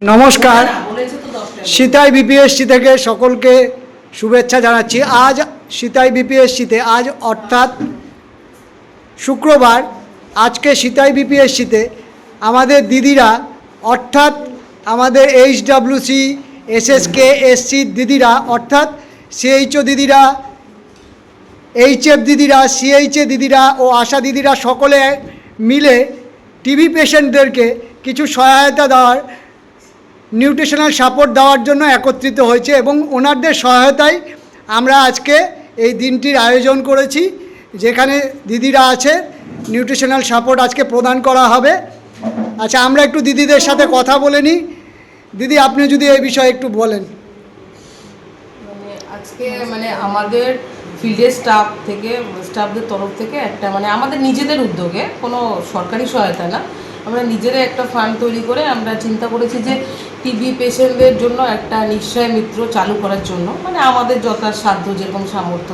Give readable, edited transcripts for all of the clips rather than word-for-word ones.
নমস্কার, সিতাই বিপিএসসি থেকে সকলকে শুভেচ্ছা জানাচ্ছি। আজ সিতাই বিপিএসসিতে আজ অর্থাৎ শুক্রবার, আজকে সিতাই বিপিএসসিতে আমাদের দিদিরা অর্থাৎ আমাদের এইচডব্লিউসি, এসএসকে, এসসি দিদিরা অর্থাৎ সিএইচও দিদিরা, এইচএফ দিদিরা, সিএইচএ দিদিরা ও আশা দিদিরা সকলে মিলে টিবি পেশেন্টদেরকে কিছু সহায়তা দেওয়ার, নিউট্রিশনাল সাপোর্ট দেওয়ার জন্য একত্রিত হয়েছে এবং ওনাদের সহায়তায় আমরা আজকে এই দিনটির আয়োজন করেছি, যেখানে দিদিরা আছে। নিউট্রিশনাল সাপোর্ট আজকে প্রদান করা হবে। আচ্ছা, আমরা একটু দিদিদের সাথে কথা বলে নিই। দিদি, আপনি যদি এই বিষয়ে একটু বলেন। আজকে আমাদের ফিল্ডের স্টাফদের তরফ থেকে একটা আমাদের নিজেদের উদ্যোগে, কোনো সরকারি সহায়তা না, আমরা নিজেরা একটা ফান্ড তৈরি করে আমরা চিন্তা করেছি যে টিবি পেশেন্টদের জন্য একটা নিশ্চয় মিত্র চালু করার জন্য, আমাদের যথাসাধ্য যেরকম সামর্থ্য।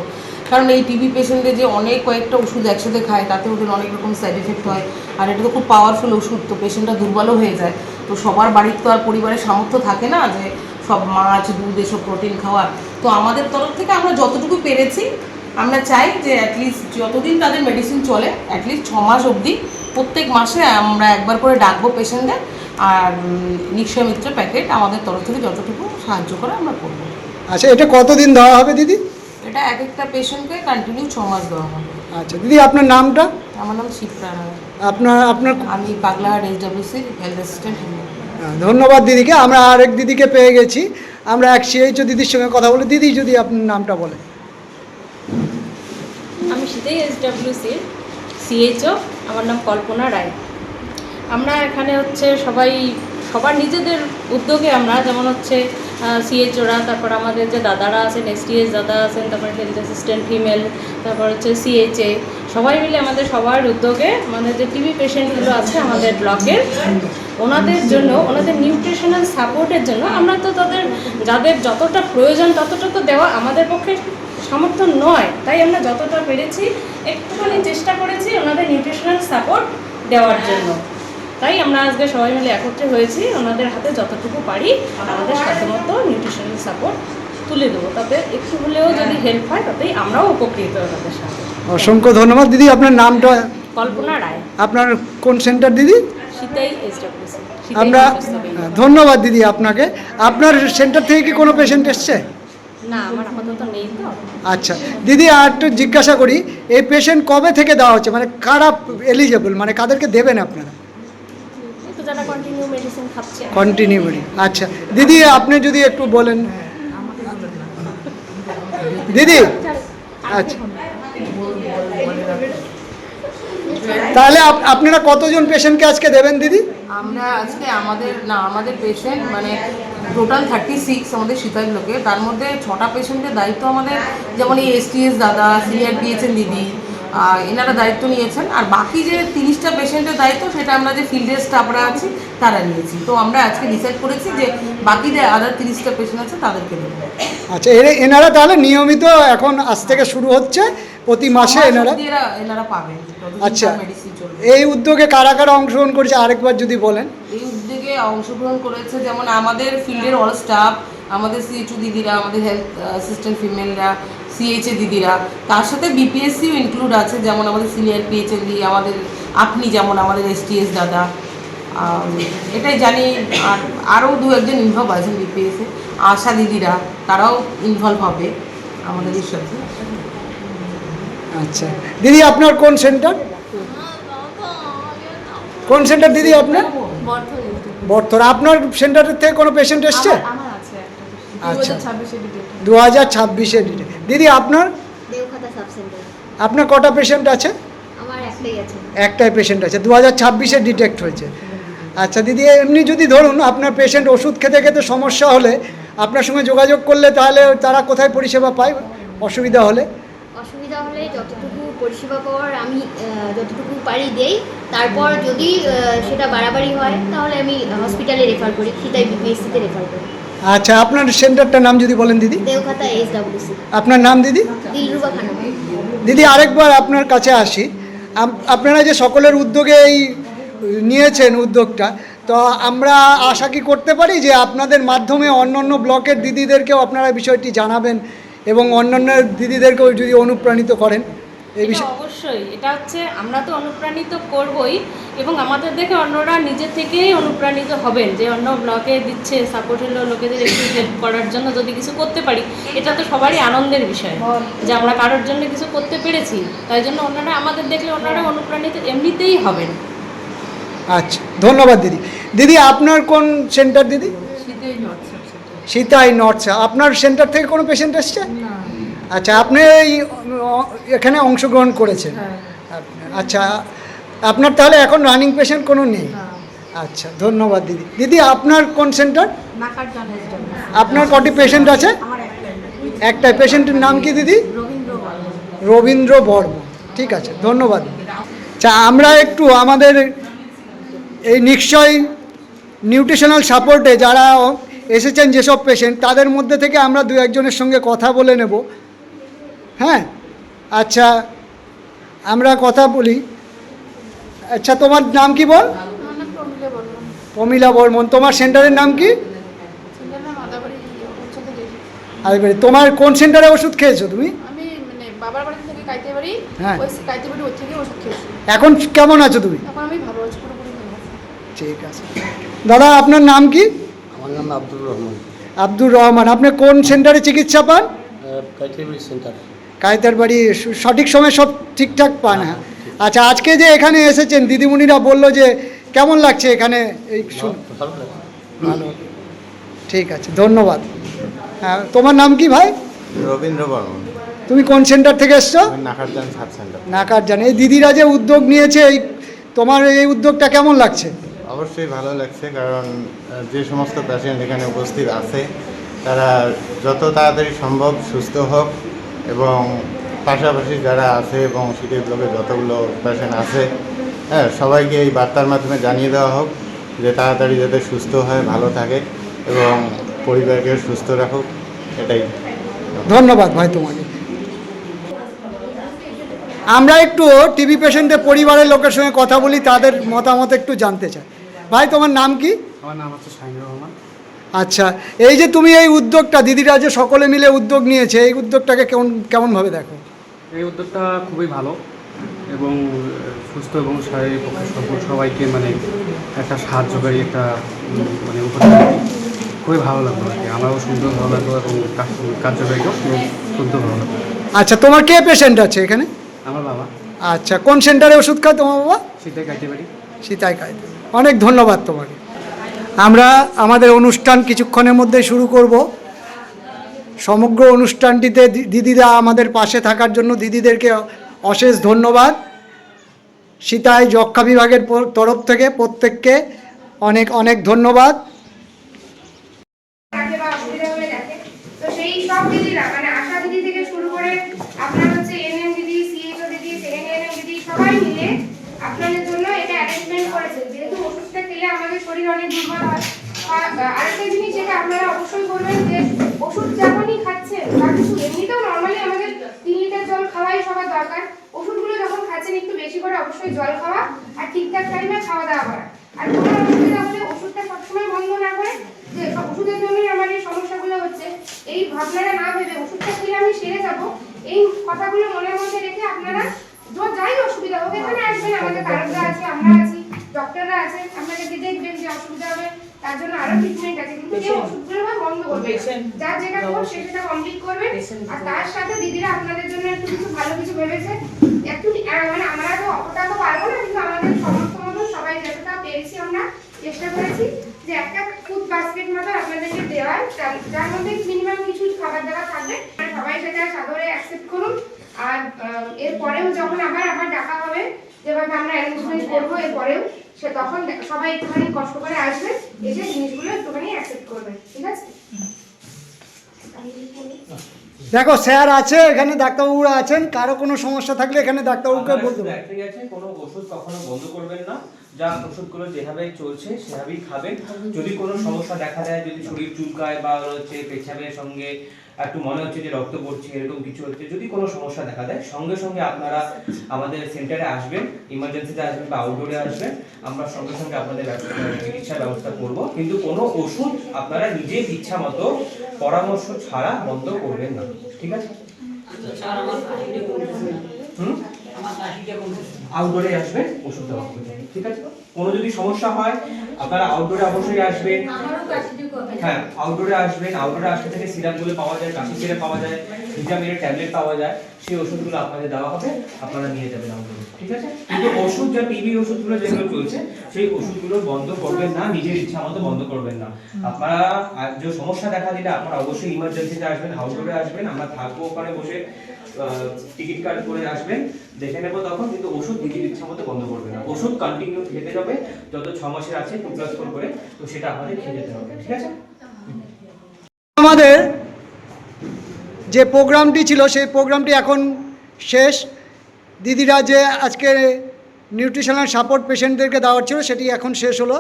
কারণ এই টিবি পেশেন্টদের যে কয়েকটা ওষুধ একসাথে খায়, তাতে ওদের অনেক রকম সাইড এফেক্ট হয়। আর এটা তো খুব পাওয়ারফুল ওষুধ, তো পেশেন্টরা দুর্বলও হয়ে যায়। তো সবার বাড়ির তো আর পরিবারের সামর্থ্য থাকে না যে সব মাছ, দুধ, এসব প্রোটিন খাওয়ার। তো আমাদের তরফ থেকে আমরা যতটুকু পেরেছি, আমরা চাই যে অ্যাটলিস্ট যতদিন তাদের মেডিসিন চলে, অ্যাটলিস্ট 6 মাস অবধি প্রত্যেক মাসে আমরা একবার করে ডাকবো পেশেন্টদের। আর নিশ্চয় মিত্র প্যাকেট আমাদের তরফ থেকে যতটুকু সাহায্য করে আমরা করবো। আচ্ছা, এটা কতদিন দেওয়া হবে দিদি? এটা এক একটা পেশেন্টকে কন্টিনিউ 6 মাস দেওয়া হবে। আচ্ছা দিদি, আপনার নামটা? আমার নাম শিপ্রা রায়। আপনার আমি বাগলাহাট এইচডব্লিউসি হেলথ অ্যাসিস্ট্যান্ট। ধন্যবাদ দিদিকে। আমরা আরেক দিদিকে পেয়ে গেছি, আমরা এক সিএইচও দিদির সঙ্গে কথা বলি। দিদি, যদি আপনার নামটা বলেন। আমি সিতাই এইচডব্লিউসির সিএইচও, আমার নাম কল্পনা রায়। আমরা এখানে সবার নিজেদের উদ্যোগে আমরা, যেমন সিএইচওরা, তারপর আমাদের যে দাদারা আছেন, এসটিএস দাদা আছেন, তারপর হেলথ অ্যাসিস্ট্যান্ট ফিমেল, তারপর সিএইচএ, সবাই মিলে আমাদের সবার উদ্যোগে আমাদের যে টিবি পেশেন্টগুলো আছে আমাদের ব্লকের, ওনাদের জন্য, ওনাদের নিউট্রিশনাল সাপোর্টের জন্য আমরা তো যাদের যতটা প্রয়োজন ততটা তো দেওয়া আমাদের পক্ষে সামর্থ্য নয়, তাই আমরা যতটা পেরেছি একটুখানি চেষ্টা করেছি ওনাদের নিউট্রিশনাল সাপোর্ট দেওয়ার জন্য। তাই আমরা আজকে সবাই মিলে একত্রে হয়েছি, ওনাদের হাতে যতটুকু পারি আমাদের সাধ্যমতো নিউট্রিশনাল সাপোর্ট তুলে দেবো। তাতে একটু হলেও যদি হেল্প হয়, তাতেই আমরাও উপকৃত হই তাদের সাথে। অসংখ্য ধন্যবাদ দিদি। আপনার নামটা? কল্পনা রায়। আপনার কোন সেন্টার দিদি? সিতাই এইচডব্লিউসি। আমরা ধন্যবাদ দিদি আপনাকে। আপনার সেন্টার থেকে কি কোনো পেশেন্ট এসছে? না, আমার আপাতত নেই তো। আচ্ছা দিদি, আর একটু জিজ্ঞাসা করি, এই পেশেন্ট কবে থেকে দেওয়া হচ্ছে, কারা এলিজেবল, কাদেরকে দেবেন আপনারা? তো যারা কন্টিনিউ মেডিসিন খাচ্ছে। কন্টিনিউ। আচ্ছা দিদি, আপনি যদি একটু বলেন। দিদি, আচ্ছা তাহলে আপনারা কতজন পেশেন্টকে আজকে দেবেন দিদি? আমরা আজকে আমাদের পেশেন্ট টোটাল 36 আমাদের সিতাই ব্লকে। তার মধ্যে 6টা পেশেন্টের দায়িত্ব আমাদের, যেমন এই এসটিএস দাদা, সিনিয়র দিয়েছেন দিদি, এনারা দায়িত্ব নিয়েছেন। আর বাকি যে 30টা পেশেন্টের দায়িত্ব, সেটা আমরা যে ফিল্ডের স্টাফরা আছি তারা নিয়েছি। তো আমরা আজকে ডিসাইড করেছি যে বাকি যে আদার 30টা পেশেন্ট আছে তাদেরকে দেবো। আচ্ছা, এনারা তাহলে নিয়মিত এখন আজ থেকে শুরু হচ্ছে, প্রতি মাসে এনারা পাবেন। আচ্ছা, এই উদ্যোগে কারা কারা অংশগ্রহণ করেছে আরেকবার যদি বলেন। এই উদ্যোগে অংশগ্রহণ করেছে যেমন আমাদের ফিল্ডের অল স্টাফ, আমাদের সিএইচও দিদিরা, আমাদের হেলথ অ্যাসিস্ট্যান্ট ফিমেলরা, সিএইচএ দিদিরা, তার সাথে বিপিএসসিও ইনক্লুড আছে, যেমন আমাদের সিনিয়র পিএইচএ দিদি, আপনি যেমন আমাদের এসটিএস দাদা, এটাই জানি। আর আরও 2-1জন ইনভলভ আছেন বিপিএসে, আশা দিদিরা, তারাও ইনভলভ হবে আমাদের এর সাথে। আচ্ছা দিদি, আপনার কোন সেন্টার? কোন সেন্টার দিদি আপনার? বর্ধমান। আপনার সেন্টারের থেকে কোনো পেশেন্ট এসছে? আচ্ছা, 2026-এ ডিটেক্ট। দিদি, আপনার? দেওখাতা সাব সেন্টার। আপনার কটা পেশেন্ট আছে? আমার একটাই আছে। একটাই পেশেন্ট আছে, 2026-এ ডিটেক্ট হয়েছে। আচ্ছা দিদি, এমনি যদি ধরুন আপনার পেশেন্ট ওষুধ খেতে খেতে সমস্যা হলে আপনার সঙ্গে যোগাযোগ করলে, তাহলে তারা কোথায় পরিষেবা পায় অসুবিধা হলে? যতটুকু পরিষেবা পাওয়ার আমি যতটুকু পারি দেই। তারপর যদি সেটা বাড়াবাড়ি হয়, তাহলে আমি হসপিটালে রেফার করি, সিতাই বিপিএসসিতে রেফার করি। আচ্ছা, আপনার সেন্টারটার নাম যদি বলেন দিদি। দেওখাতা এইচডব্লিউসি। আপনার নাম দিদি? দিলরুবা খানম। দিদি, আরেকবার আপনার কাছে আসি। আপনারা যে সকলের উদ্যোগে এই নিয়েছেন উদ্যোগটা, তো আমরা আশা কি করতে পারি যে আপনাদের মাধ্যমে অন্যান্য ব্লকের দিদিদেরকেও আপনারা বিষয়টি জানাবেন এবং অন্যান্য দিদিদেরকেও যদি অনুপ্রাণিত করেন এই এটা বিষয়ে? অবশ্যই, এটা হচ্ছে আমরা তো অনুপ্রাণিত করবই এবং আমাদের দেখে অন্যরা নিজে থেকেই অনুপ্রাণিত হবেন যে অন্য ব্লকে দিচ্ছে সাপোর্ট হলো লোকেদের একটু হেল্প করার জন্য যদি কিছু করতে পারি, এটা তো সবারই আনন্দের বিষয় যে আমরা কারোর জন্য কিছু করতে পেরেছি। তাই জন্য ওনারা আমাদের দেখলে ওনারা অনুপ্রাণিত এমনিতেই হবেন। আচ্ছা, ধন্যবাদ দিদি। দিদি আপনার কোন সেন্টার দিদি? সীতাই নর্থ। আপনার সেন্টার থেকে কোনো পেশেন্ট এসছে? আচ্ছা, আপনি এখানে অংশগ্রহণ করেছেন? আচ্ছা, আপনার তাহলে এখন রানিং পেশেন্ট কোনো নেই? আচ্ছা, ধন্যবাদ দিদি। দিদি আপনার কোন সেন্টার? আপনার কটি পেশেন্ট আছে? একটাই। পেশেন্টের নাম কি দিদি? রবীন্দ্র বর্মন। ঠিক আছে, ধন্যবাদ। আচ্ছা, আমরা একটু আমাদের এই নিশ্চয় নিউট্রিশনাল সাপোর্টে যারা এসেছেন যেসব পেশেন্ট, তাদের মধ্যে থেকে আমরা দু একজনের সঙ্গে কথা বলে নেব। হ্যাঁ, আচ্ছা, আমরা কথা বলি। আচ্ছা, তোমার নাম কি বল? প্রমিলা বর্মন। তোমার সেন্টারের নাম কি? আরে, তোমার কোন সেন্টারে ওষুধ খেয়েছো তুমি? আমি মানে বাবার বাড়ি থেকে কাইতেবাড়ি, হ্যাঁ। ওই কাইতেবাড়ি ওই থেকে ওষুধ খেয়েছি। এখন কেমন আছো তুমি? এখন আমি ভালো আছি, পুরোপুরি ভালো আছি। ঠিক আছে। দাদা আপনার নাম কি? আমার নাম আব্দুর রহমান, আব্দুর রহমান। আপনি কোন সেন্টারে চিকিৎসা পান? কাইতেবাড়ি সেন্টার। কায়তার বাড়ি। সঠিক সময় সব ঠিকঠাক পান? হ্যাঁ। আচ্ছা, আজকে যে এখানে এসেছেন দিদিমণিরা বললো যে কেমন লাগছে এখানে? এই ভালো লাগে। ভালো। ঠিক আছে, ধন্যবাদ। হ্যাঁ, তোমার নাম কি ভাই? রবীন্দ্র বর্মন। তুমি কোন সেন্টার থেকে এসছো? আমি নাকারজান সাব সেন্টার। নাকারজান। এই দিদিরা যে উদ্যোগ নিয়েছে, এই তোমার এই উদ্যোগটা কেমন লাগছে? অবশ্যই ভালো লাগছে, কারণ যে সমস্ত পেশেন্ট এখানে উপস্থিত আছে তারা যত তাড়াতাড়ি সম্ভব সুস্থ হোক এবং পাশাপাশি যারা আছে এবং সিটি ব্লকে যতগুলো পেশেন্ট আছে, হ্যাঁ, সবাইকে এই বার্তার মাধ্যমে জানিয়ে দেওয়া হোক যে তাড়াতাড়ি যাতে সুস্থ হয়, ভালো থাকে এবং পরিবারকে সুস্থ রাখুক। এটাই। ধন্যবাদ ভাই তোমাকে। আমরা একটু টিবি পেশেন্টের পরিবারের লোকের সঙ্গে কথা বলি, তাদের মতামত একটু জানতে চাই। ভাই তোমার নাম কি? আমার নাম হচ্ছে শাহিনুর রহমান। আচ্ছা, এই যে তুমি এই উদ্যোগটা, দিদিরা যে সকলে মিলে উদ্যোগ নিয়েছে, এই উদ্যোগটাকে কেমনভাবে দেখো? এই উদ্যোগটা খুবই ভালো এবং সুস্থ এবং শারীরিক পক্ষে সফল সবাইকে মানে একটা সাহায্যকারী একটা মানে উপস্থিতি খুবই ভালো লাগলো আর কি। আমারও শুনতেও ভালো লাগলো এবং কার্যকারীকেও শুনতেও ভালো লাগলো। আচ্ছা, তোমার কে পেশেন্ট আছে এখানে? আমার বাবা আচ্ছা, কোন সেন্টারে ওষুধ খায় তোমার বাবা? শীতে খাইতে পারি। সীতাই খায়। অনেক ধন্যবাদ তোমাকে। আমরা আমাদের অনুষ্ঠান কিছুক্ষণের মধ্যে শুরু করব। সমগ্র অনুষ্ঠানটিতে দিদিরা আমাদের পাশে থাকার জন্য দিদিদেরকে অশেষ ধন্যবাদ। সীতাই যক্ষা বিভাগের তরফ থেকে প্রত্যেককে অনেক অনেক ধন্যবাদ। থাকে বা অসুবিধা হয়ে থাকে, তো সেই সব দিদিরা মানে আশা দিদি থেকে শুরু করে আপনার হচ্ছে এনএম দিদি, সিএইচও দিদি, সেকেন্ড এনএম দিদি সবাই মিলে আপনাদের জন্য এটা অ্যারেঞ্জমেন্ট করেছে। যেহেতু ওষুধটা খেলে আমাদের শরীর অনেক দুর্বল হয়, আরেকটা জিনিস যেটা আপনারা অবশ্যই করবেন যে ওষুধ যখনই খাচ্ছেন বা কিছু এমনিতেও নর্মালি আমাদের 3 লিটার জল খাওয়াই সবার দরকার। ওষুধগুলো যখন খাচ্ছেন একটু বেশি করে অবশ্যই জল খাওয়া আর ঠিকঠাক টাইমে খাওয়া দাওয়া করা। আর কোনো অসুবিধা হলে ওষুধটা সবসময় বন্ধ না করে, যে ওষুধের জন্যই আমার এই সমস্যাগুলো হচ্ছে, এই ভাবনাটা না ভেবে ওষুধটা খেলে আমি সেরে যাবো, এই কথাগুলো মনের মধ্যে রেখে আপনারা যাই অসুবিধা হোক এখানে আসবেন। আমাদের কারকরা আছে, আমরা আছি, ডক্টররা আছে, আপনাদেরকে দেখবেন যে অসুবিধা হবে তার জন্য আরো ট্রিটমেন্ট আছে, কিন্তু এই ওষুধগুলো বন্ধ করবেন, যার যেটা কোর্স সেটা কমপ্লিট করবেন। আর তার সাথে দিদিরা আপনাদের জন্য একটু কিছু ভালো কিছু ভেবেছে। একটু মানে আমরা তো অতটা তো পারবো না, কিন্তু আমাদের সমস্ত মতন সবাই যতটা পেরেছি আমরা চেষ্টা করেছি যে একটা ফুড বাস্কেট মতো আপনাদেরকে দেওয়ার, যার মধ্যে মিনিমাম কিছু খাবার দাবার থাকবে। সবাই সেটা সাদরে অ্যাকসেপ্ট করুন। আর এরপরেও যখন আবার ডাকা হবে, যেভাবে আমরা অ্যারেঞ্জমেন্ট করবো এরপরেও, সে তখন সবাই একটুখানি কষ্ট করে আসবে, এসে জিনিসগুলো একটুখানি অ্যাকসেপ্ট করবে। ঠিক আছে? দেখো স্যার আছে এখানে, ডাক্তারবাবুরা আছেন, কারো কোনো সমস্যা থাকলে এখানে ডাক্তারবাবুকে বলতে পারেন। ঠিক আছে, কোনো ওষুধ কখনো বন্ধ করবেন না, যা ওষুধগুলো যেভাবে চলছে সেভাবেই খাবেন। যদি কোনো সমস্যা দেখা দেয়, যদি শরীর চুলকায় বা হচ্ছে পেছাবের সঙ্গে একটু মনে হচ্ছে যে রক্ত পড়ছে, এরকম কিছু হচ্ছে, যদি কোনো সমস্যা দেখা দেয় সঙ্গে সঙ্গে আপনারা আমাদের সেন্টারে আসবেন, ইমার্জেন্সিতে আসবেন বা আউটডোরে আসবেন। আমরা সঙ্গে সঙ্গে আপনাদের চিকিৎসার ব্যবস্থা করব। কিন্তু কোনো ওষুধ আপনারা নিজের ইচ্ছা মতো পরামর্শ ছাড়া বন্ধ করবেন না, ঠিক আছে? আউটডোরে আসবেন, ওষুধ দেওয়া হবে, ঠিক আছে? কোনো যদি সমস্যা হয় আপনারা আউটডোরে অবশ্যই আসবেন। হ্যাঁ, আউটডোরে আসবেন। আউটডোরে আসলে থেকে সিরাপগুলো পাওয়া যায়, কাশি সিরাপ পাওয়া যায়, ভিটামিনের ট্যাবলেট পাওয়া যায়, সেই ওষুধগুলো আপনাদের দেওয়া হবে, আপনারা নিয়ে যাবেন আউটডোরে, ঠিক আছে? কিন্তু ওষুধ যা টিবি ওষুধগুলো যেগুলো চলছে সেই ওষুধগুলো বন্ধ করবেন না, নিজের ইচ্ছা মতো বন্ধ করবেন না। আপনারা যে সমস্যা দেখা দিলে আপনারা অবশ্যই ইমার্জেন্সিতে আসবেন, আউটডোরে আসবেন, আমরা থাকবো ওখানে বসে, টিকিট কার্ড করে আসবেন, দেখে নেবো তখন। কিন্তু ওষুধ নিজের ইচ্ছা মতো বন্ধ করবে না, ওষুধ কন্টিনিউ খেতে হবে যত 6 মাসের আছে 2+4 করে, তো সেটা আপনাদের খেয়ে যেতে হবে, ঠিক আছে? আমাদের যে প্রোগ্রামটি ছিল সেই প্রোগ্রামটি এখন শেষ। দিদিরা যে আজকে নিউট্রিশনাল সাপোর্ট পেশেন্টদেরকে দেওয়ার ছিল সেটি এখন শেষ হলো।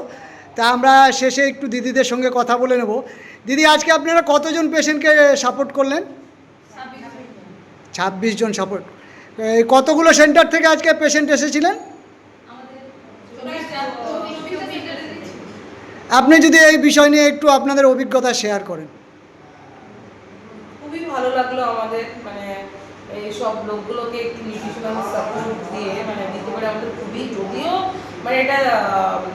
তা আমরা শেষে একটু দিদিদের সঙ্গে কথা বলে নেব। দিদি, আজকে আপনারা কতজন পেশেন্টকে সাপোর্ট করলেন? 26 জন সাপোর্ট। কতগুলো সেন্টার থেকে আজকে পেশেন্ট এসেছিলেন? আপনি যদি এই বিষয় নিয়ে একটু আপনাদের অভিজ্ঞতা শেয়ার করেন। খুবই ভালো লাগলো আমাদের, মানে এই সব লোকগুলোকে একটু নিউট্রিশনাল সাপোর্ট দিয়ে মানে দিতে পারে আমাদের খুবই, যদিও মানে এটা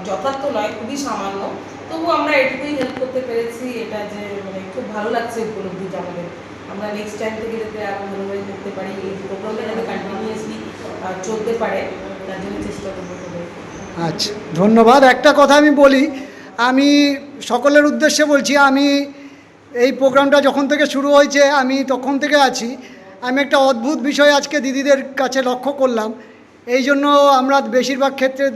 যথার্থ নয়, খুবই সামান্য, তবু আমরা এটুকুই হেল্প করতে পেরেছি। এটা যে মানে খুব ভালো লাগছে উপলব্ধিটা আমাদের। আমরা নেক্সট টাইম থেকে যাতে আরও ভালোভাবে করতে পারি, এই প্রোগ্রামটা যাতে কন্টিনিউয়াসলি চলতে পারে তার জন্য চেষ্টা করবো। আচ্ছা, ধন্যবাদ। একটা কথা আমি বলি, আমি সকলের উদ্দেশ্যে বলছি, আমি এই প্রোগ্রামটা যখন থেকে শুরু হয়েছে আমি তখন থেকে আছি। আমি একটা অদ্ভুত বিষয় আজকে দিদিদের কাছে লক্ষ্য করলাম। এই জন্য আমরা বেশিরভাগ ক্ষেত্রে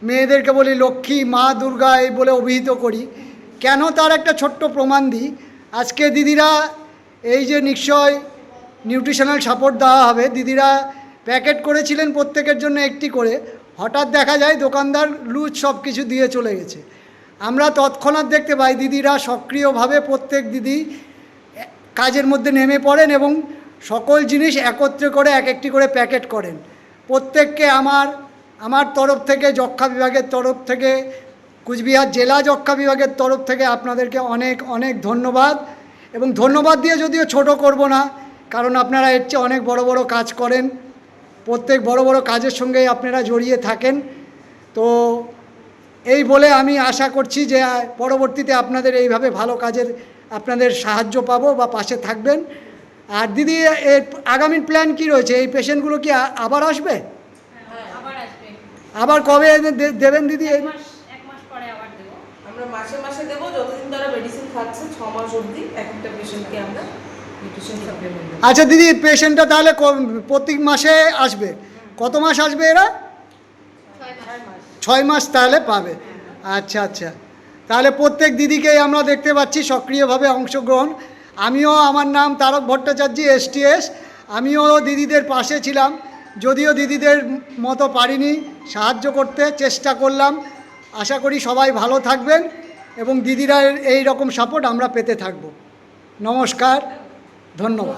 মেয়েদেরকে বলি লক্ষ্মী, মা দুর্গা এই বলে অভিহিত করি। কেন, তার একটা ছোট্ট প্রমাণ দিই। আজকে দিদিরা এই যে নিশ্চয় নিউট্রিশনাল সাপোর্ট দেওয়া হবে, দিদিরা প্যাকেট করেছিলেন প্রত্যেকের জন্য একটি করে। হঠাৎ দেখা যায় দোকানদার লুজ সব কিছু দিয়ে চলে গেছে। আমরা তৎক্ষণাৎ দেখতে পাই দিদিরা সক্রিয়ভাবে প্রত্যেক দিদি কাজের মধ্যে নেমে পড়েন এবং সকল জিনিস একত্রে করে এক একটি করে প্যাকেট করেন। প্রত্যেককে আমার তরফ থেকে, যক্ষ্মা বিভাগের তরফ থেকে, কুচবিহার জেলা যক্ষ্মা বিভাগের তরফ থেকে আপনাদেরকে অনেক অনেক ধন্যবাদ। এবং ধন্যবাদ দিয়ে যদিও ছোট করব না, কারণ আপনারা এর চেয়ে অনেক বড় বড় কাজ করেন, প্রত্যেক বড় বড় কাজের সঙ্গেই আপনারা জড়িয়ে থাকেন। তো এই বলে আমি আশা করছি যে পরবর্তীতে আপনাদের এইভাবে ভালো কাজের আপনাদের সাহায্য পাবো বা পাশে থাকবেন। আর দিদি, এর আগামী প্ল্যান কি রয়েছে? এই পেশেন্টগুলো কি আবার আসবে? আবার কবে দেবেন দিদি? এক মাস পরে আবার দেবো। আমরা মাসে মাসে দেবো, যতদিন তারা মেডিসিন খাচ্ছে, 6 মাস অবধি এক একটা পেশেন্টকে আমরা নিউট্রিশন সাপ্লিমেন্ট দেবো। আচ্ছা দিদি, পেশেন্টটা তাহলে প্রতি মাসে আসবে? কত মাস আসবে এরা? 6 মাস তাহলে পাবে। আচ্ছা আচ্ছা, তাহলে প্রত্যেক দিদিকেই আমরা দেখতে পাচ্ছি সক্রিয়ভাবে অংশগ্রহণ। আমিও, আমার নাম তারক ভট্টাচার্য, STS। আমিও দিদিদের পাশে ছিলাম, যদিও দিদিদের মতো পারিনি, সাহায্য করতে চেষ্টা করলাম। আশা করি সবাই ভালো থাকবেন এবং দিদিরা এই রকম সাপোর্ট আমরা পেতে থাকব। নমস্কার, ধন্যবাদ।